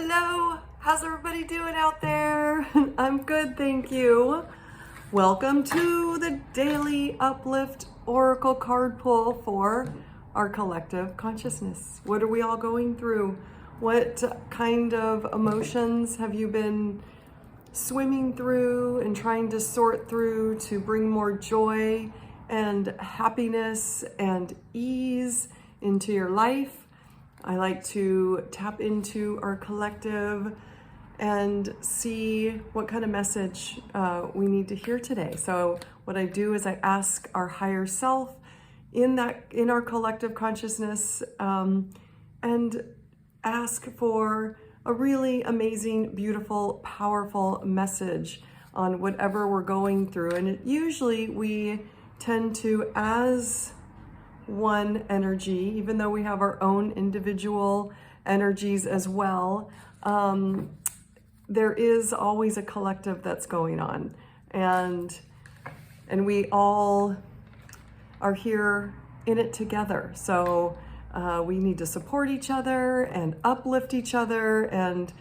Hello, how's everybody doing out there? I'm good, thank you. Welcome to the daily uplift oracle card pull for our collective consciousness. What are we all going through? What kind of emotions have you been swimming through and trying to sort through to bring more joy and happiness and ease into your life? I like to tap into our collective and see what kind of message we need to hear today. So what I do is I ask our higher self in our collective consciousness and ask for a really amazing, beautiful, powerful message on whatever we're going through. And usually we tend to, as one energy, even though we have our own individual energies as well, there is always a collective that's going on, and we all are here in it together. So we need to support each other and uplift each other and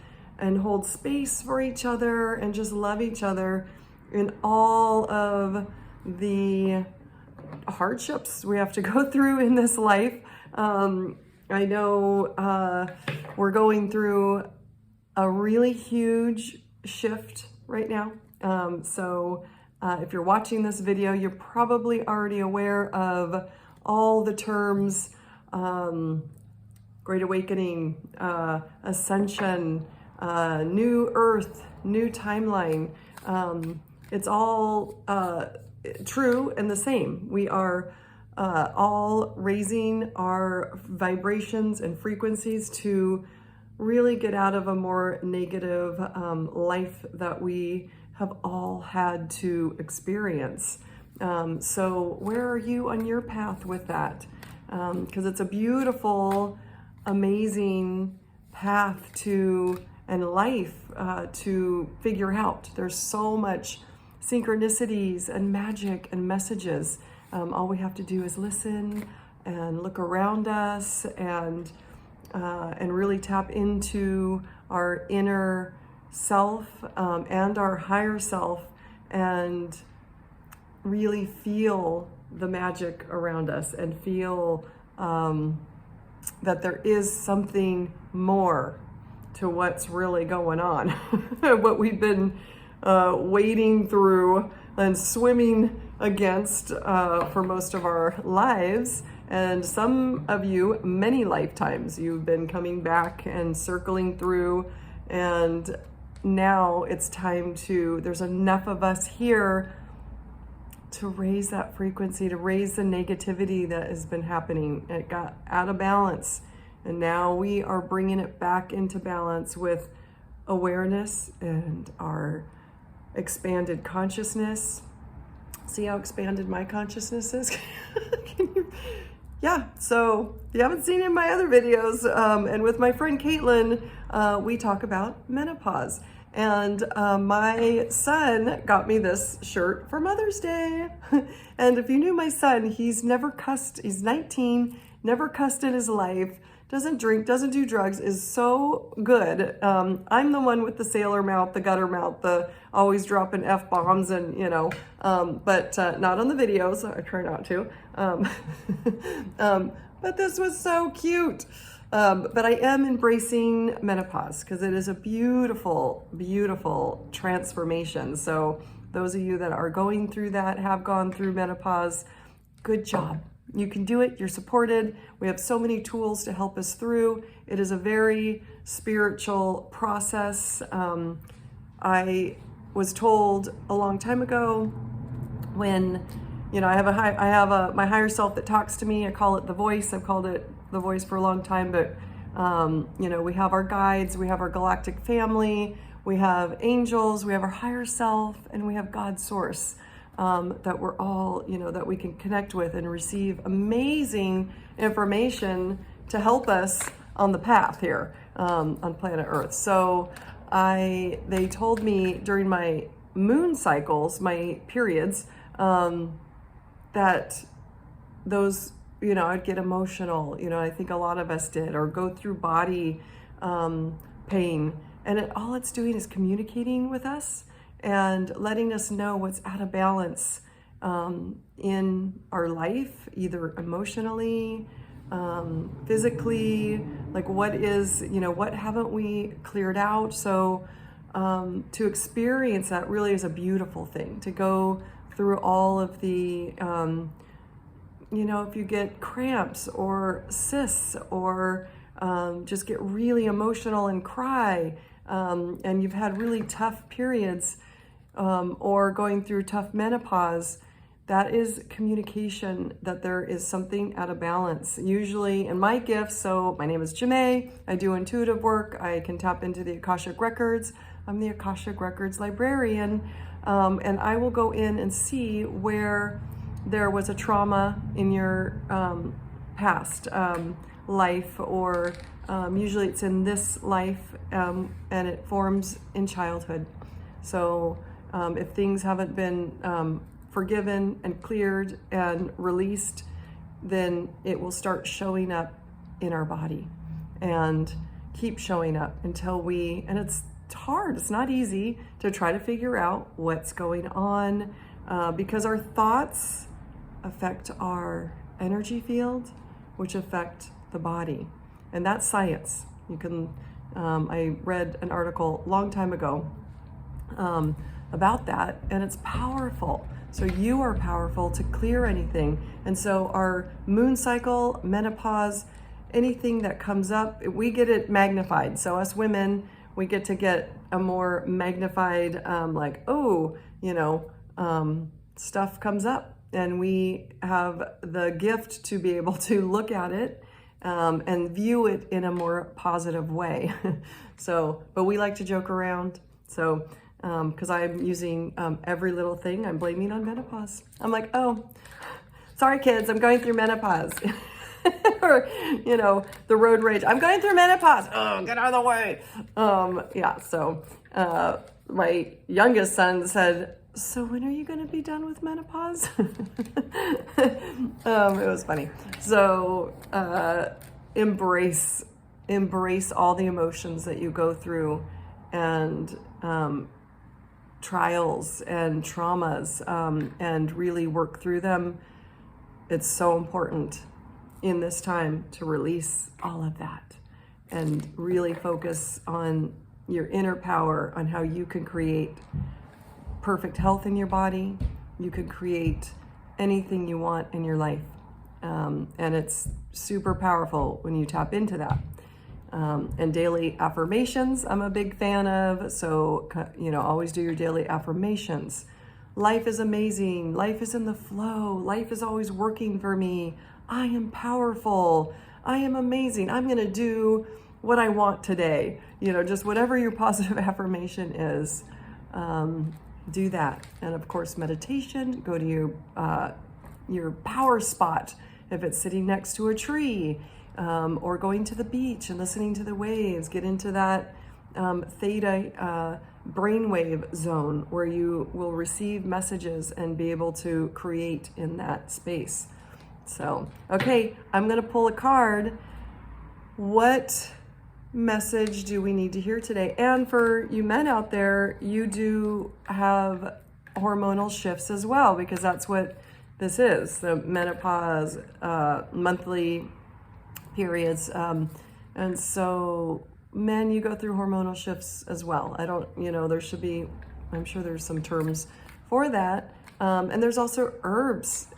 hold space for each other and just love each other in all of the hardships we have to go through in this life. I know we're going through a really huge shift right now. So if you're watching this video, you're probably already aware of all the terms: Great Awakening, Ascension, New Earth, New Timeline. It's all true and the same. We are all raising our vibrations and frequencies to really get out of a more negative life that we have all had to experience. So where are you on your path with that? Because it's a beautiful, amazing path and life to figure out. There's so much synchronicities and magic and messages. All we have to do is listen and look around us and really tap into our inner self and our higher self and really feel the magic around us and feel that there is something more to what's really going on. What we've been wading through and swimming against for most of our lives. And some of you, many lifetimes, you've been coming back and circling through, and now it's time there's enough of us here to raise that frequency, to raise the negativity that has been happening. It got out of balance, and now we are bringing it back into balance with awareness and our expanded consciousness. See how expanded my consciousness is? Yeah, so if you haven't seen it in my other videos, and with my friend Caitlin, we talk about menopause. And my son got me this shirt for Mother's Day. And if you knew my son, he's never cussed. He's 19, never cussed in his life, doesn't drink, doesn't do drugs, is so good. I'm the one with the sailor mouth, the gutter mouth, the always dropping F-bombs and, but not on the videos. I try not to. But this was so cute. But I am embracing menopause because it is a beautiful, beautiful transformation. So those of you that are going through that, have gone through menopause, good job. You can do it. You're supported. We have so many tools to help us through. It is a very spiritual process. I was told a long time ago when, I have my higher self that talks to me. I call it the voice. I've called it the voice for a long time, but we have our guides, we have our galactic family, we have angels, we have our higher self, and we have God's source. That we're all, that we can connect with and receive amazing information to help us on the path here on planet Earth. So they told me during my moon cycles, my periods, that those, I'd get emotional, I think a lot of us did, or go through body pain. And all it's doing is communicating with us and letting us know what's out of balance in our life, either emotionally, physically, like what is, what haven't we cleared out? So to experience that really is a beautiful thing, to go through all of the, if you get cramps or cysts or just get really emotional and cry, and you've had really tough periods, or going through tough menopause, that is communication that there is something out of balance. Usually in my gifts, so my name is Janae, I do intuitive work, I can tap into the Akashic Records, I'm the Akashic Records librarian, and I will go in and see where there was a trauma in your past life, or usually it's in this life, and it forms in childhood. So if things haven't been forgiven and cleared and released, then it will start showing up in our body and keep showing up until and it's hard, it's not easy to try to figure out what's going on, because our thoughts affect our energy field, which affect the body. And that's science. You can, I read an article a long time ago about that, and it's powerful. So you are powerful to clear anything. And so our moon cycle, menopause, anything that comes up, we get it magnified. So us women, we get to get a more magnified, stuff comes up, and we have the gift to be able to look at it and view it in a more positive way. But we like to joke around. So, because I'm using every little thing, I'm blaming on menopause. I'm like, oh, sorry kids, I'm going through menopause. Or, the road rage, I'm going through menopause. Oh, get out of the way. So my youngest son said, so when are you going to be done with menopause? It was funny. So embrace all the emotions that you go through, and trials and traumas, and really work through them. It's so important in this time to release all of that and really focus on your inner power, on how you can create perfect health in your body. You can create anything you want in your life. And it's super powerful when you tap into that. And daily affirmations, I'm a big fan of. So, always do your daily affirmations. Life is amazing. Life is in the flow. Life is always working for me. I am powerful. I am amazing. I'm going to do what I want today. Just whatever your positive affirmation is, do that. And of course, meditation, go to your power spot. If it's sitting next to a tree, or going to the beach and listening to the waves, get into that theta brainwave zone where you will receive messages and be able to create in that space. So, okay, I'm going to pull a card. What message do we need to hear today? And for you men out there, you do have hormonal shifts as well, because that's what this is, the menopause, monthly periods. And so men, you go through hormonal shifts as well. I'm sure there's some terms for that. And there's also herbs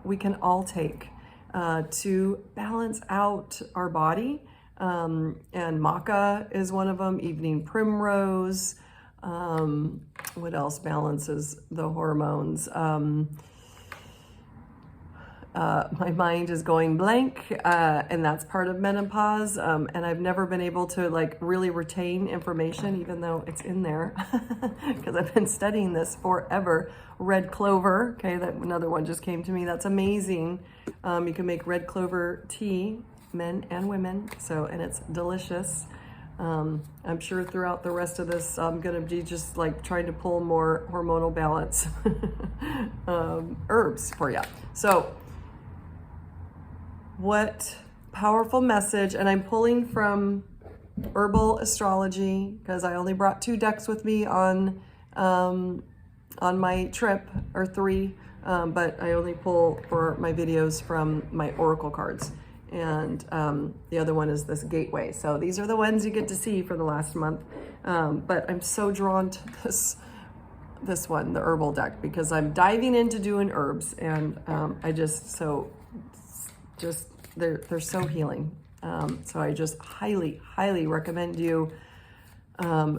we can all take to balance out our body. And maca is one of them, evening primrose. What else balances the hormones? My mind is going blank, and that's part of menopause. And I've never been able to really retain information, even though it's in there, because I've been studying this forever. Red clover, okay, that another one just came to me. That's amazing. You can make red clover tea, men and women. And it's delicious. I'm sure throughout the rest of this, I'm going to be just trying to pull more hormonal balance herbs for you. So what powerful message. And I'm pulling from herbal astrology, because I only brought 2 decks with me on my trip, or 3, but I only pull for my videos from my oracle cards. And the other one is this gateway. So these are the ones you get to see for the last month. But I'm so drawn to this one, the herbal deck, because I'm diving into doing herbs, and they're so healing. So I just highly recommend you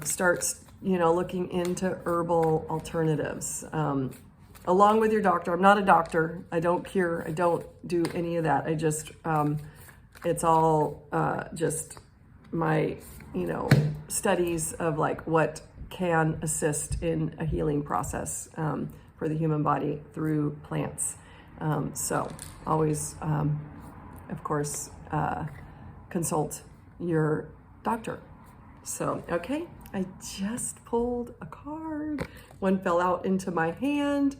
start, looking into herbal alternatives. Along with your doctor. I'm not a doctor. I don't cure. I don't do any of that. I just, it's all just my, studies of like what can assist in a healing process for the human body through plants. So always, of course, consult your doctor. So, okay, I just pulled a card. One fell out into my hand.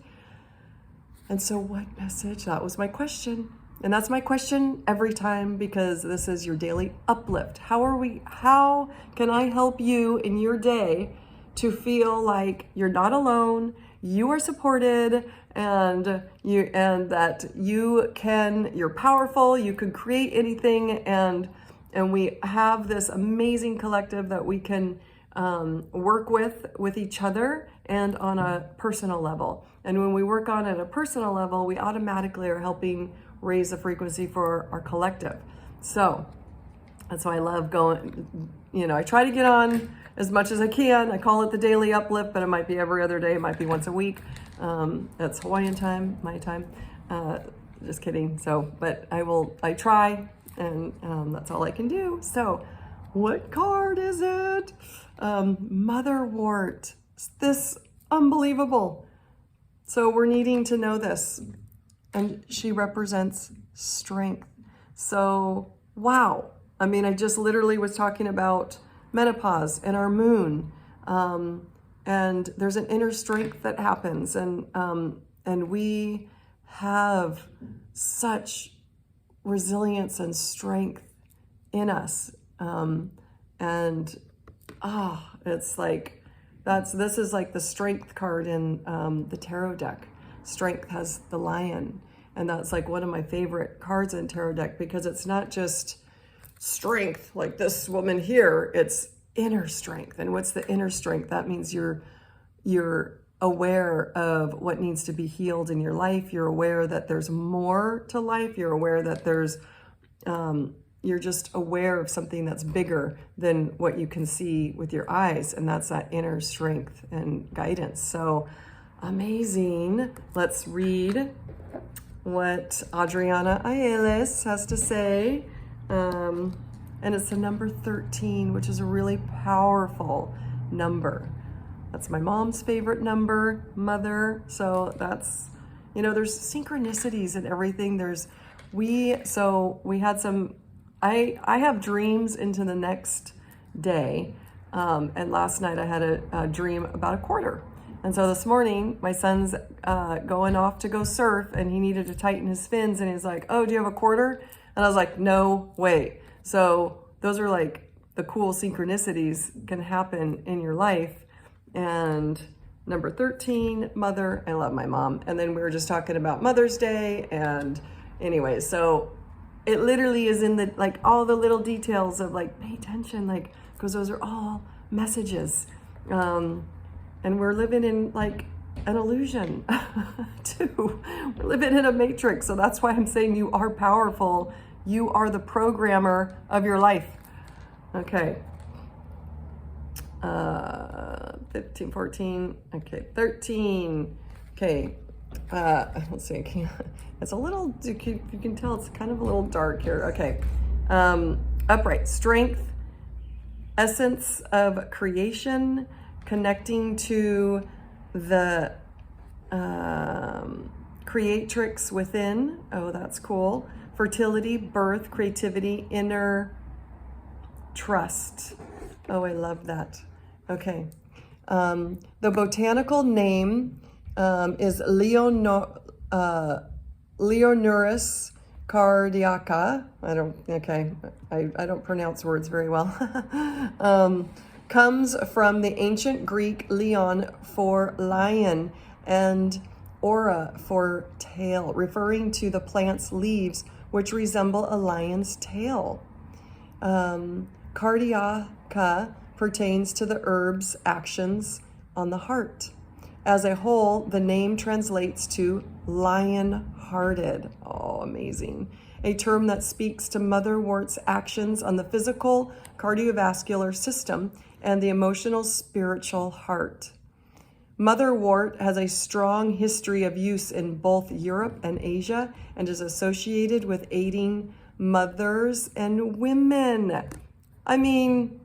And so what message? That was my question. And that's my question every time, because this is your daily uplift. How can I help you in your day to feel like you're not alone, you are supported, and that you're powerful, you can create anything, and we have this amazing collective that we can work with each other and on a personal level. And when we work on it at a personal level, we automatically are helping raise the frequency for our collective. So that's why I love going, I try to get on as much as I can. I call it the daily uplift, but it might be every other day. It might be once a week. That's Hawaiian time, my time. Just kidding. So, but I try, and that's all I can do. So what card is it? Motherwort. This unbelievable. So we're needing to know this. And she represents strength. So, wow. I mean, I just literally was talking about menopause and our moon. And there's an inner strength that happens. And we have such resilience and strength in us. It's like, this is like the strength card in the tarot deck. Strength has the lion, and that's like one of my favorite cards in tarot deck, because it's not just strength like this woman here, it's inner strength. And what's the inner strength? That means you're aware of what needs to be healed in your life. You're aware that there's more to life. You're aware that there's you're just aware of something that's bigger than what you can see with your eyes, and that's that inner strength and guidance. So amazing. Let's read what Adriana Ailes has to say. And it's the number 13, which is a really powerful number. That's my mom's favorite number, mother. So that's, there's synchronicities and everything. We had some, I have dreams into the next day. And last night I had a dream about a quarter. And so this morning, my son's going off to go surf, and he needed to tighten his fins, and he's like, "Oh, do you have a quarter?" And I was like, "No way." So those are like the cool synchronicities can happen in your life. And number 13, mother, I love my mom. And then we were just talking about Mother's Day, and anyway, so it literally is in the, like, all the little details of like, pay attention, like, because those are all messages. And we're living in like an illusion too. We're living in a matrix. So that's why I'm saying you are powerful. You are the programmer of your life. Okay. 15, 14. Okay. 13. Okay. Let's see. It's a little, you can tell it's kind of a little dark here. Okay. Upright. Strength. Essence of creation. Connecting to the creatrix within. Oh, that's cool. Fertility, birth, creativity, inner trust. Oh, I love that. Okay. The botanical name is Leonurus cardiaca, I don't pronounce words very well, comes from the ancient Greek leon for lion and aura for tail, referring to the plant's leaves, which resemble a lion's tail. Cardiaca pertains to the herb's actions on the heart. As a whole, the name translates to lion-hearted. Oh, amazing. A term that speaks to Motherwort's actions on the physical, cardiovascular system and the emotional, spiritual heart. Motherwort has a strong history of use in both Europe and Asia and is associated with aiding mothers and women. I mean,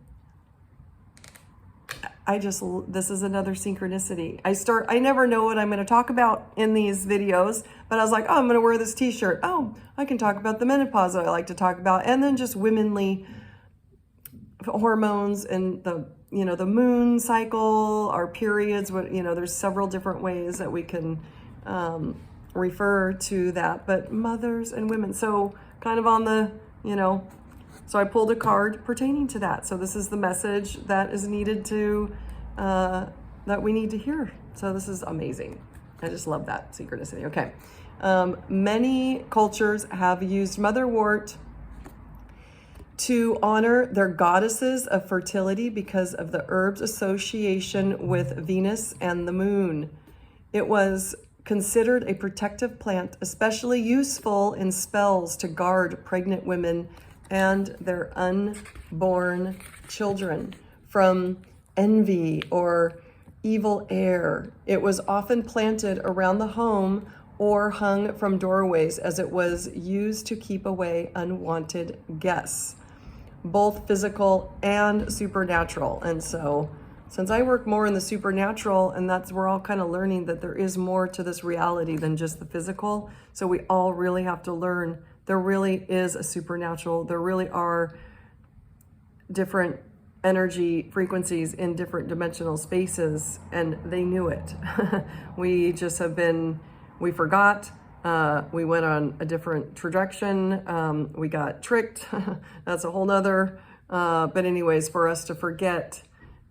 this is another synchronicity. I never know what I'm going to talk about in these videos, but I was like, oh, I'm going to wear this t-shirt. Oh, I can talk about the menopause that I like to talk about, and then just womanly hormones and the moon cycle, our periods. There's several different ways that we can refer to that, but mothers and women. So kind of on the, so I pulled a card pertaining to that. So this is the message that is needed to, that we need to hear. So this is amazing. I just love that synchronicity. Okay. Many cultures have used Motherwort to honor their goddesses of fertility because of the herb's association with Venus and the moon. It was considered a protective plant, especially useful in spells to guard pregnant women and their unborn children from envy or evil air. It was often planted around the home or hung from doorways as it was used to keep away unwanted guests, both physical and supernatural. And so since I work more in the supernatural, and we're all kind of learning that there is more to this reality than just the physical. So we all really have to learn there really is a supernatural. There really are different energy frequencies in different dimensional spaces, and they knew it. We just we forgot. We went on a different trajectory. We got tricked. That's a whole nother. But anyways, for us to forget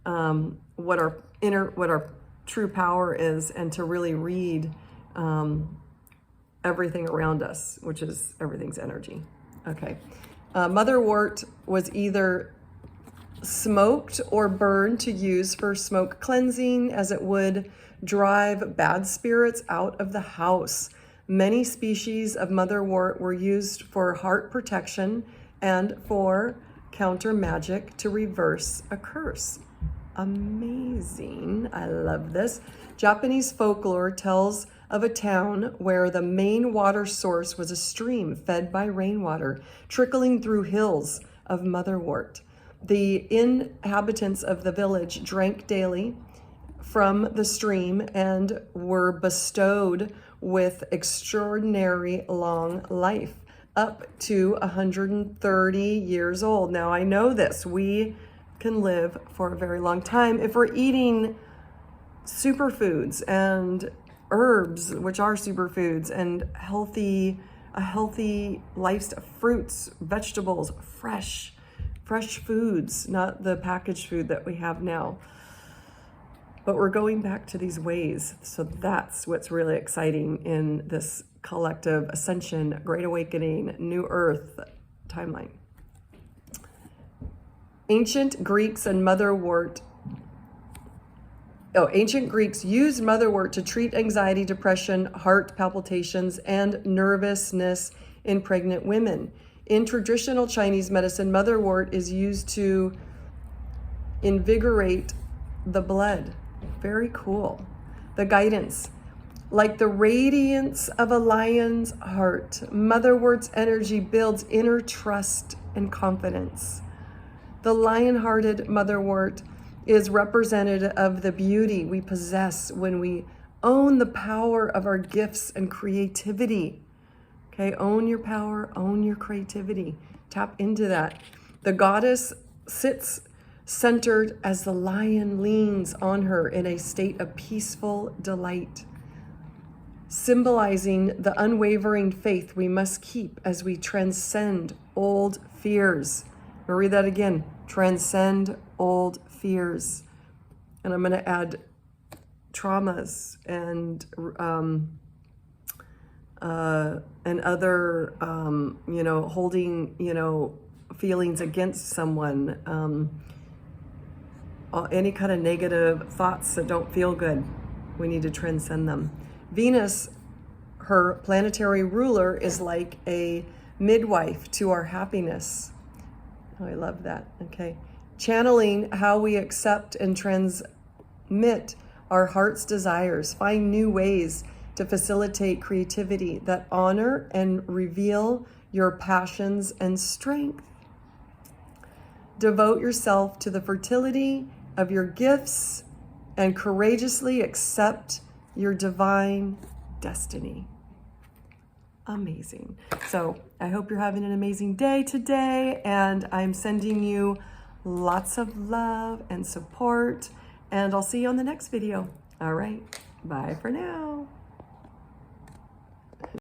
what our true power is, and to really read everything around us, which is everything's energy. Okay. Motherwort was either smoked or burned to use for smoke cleansing, as it would drive bad spirits out of the house. Many species of motherwort were used for heart protection and for counter magic to reverse a curse. Amazing. I love this. Japanese folklore tells of a town where the main water source was a stream fed by rainwater trickling through hills of motherwort. The inhabitants of the village drank daily from the stream and were bestowed with extraordinary long life, up to 130 years old. Now, I know this. We can live for a very long time if we're eating superfoods and herbs, which are superfoods, and a healthy lifestyle, fruits, vegetables, fresh foods, not the packaged food that we have now. But we're going back to these ways. So that's what's really exciting in this collective ascension, great awakening, new earth timeline. Ancient Greeks used motherwort to treat anxiety, depression, heart palpitations, and nervousness in pregnant women. In traditional Chinese medicine, motherwort is used to invigorate the blood. Very cool. The guidance. Like the radiance of a lion's heart, motherwort's energy builds inner trust and confidence. The lion-hearted motherwort is representative of the beauty we possess when we own the power of our gifts and creativity. Okay, own your power, own your creativity. Tap into that. The goddess sits centered as the lion leans on her in a state of peaceful delight. symbolizing the unwavering faith we must keep as we transcend old fears. I'll read that again. Transcend old fears. And I'm going to add traumas and other, holding, feelings against someone, any kind of negative thoughts that don't feel good. We need to transcend them. Venus, her planetary ruler, is like a midwife to our happiness. Oh, I love that. Okay. Channeling how we accept and transmit our heart's desires. Find new ways to facilitate creativity that honor and reveal your passions and strength. Devote yourself to the fertility of your gifts and courageously accept your divine destiny. Amazing. So I hope you're having an amazing day today, and I'm sending you lots of love and support, and I'll see you on the next video. All right. Bye for now.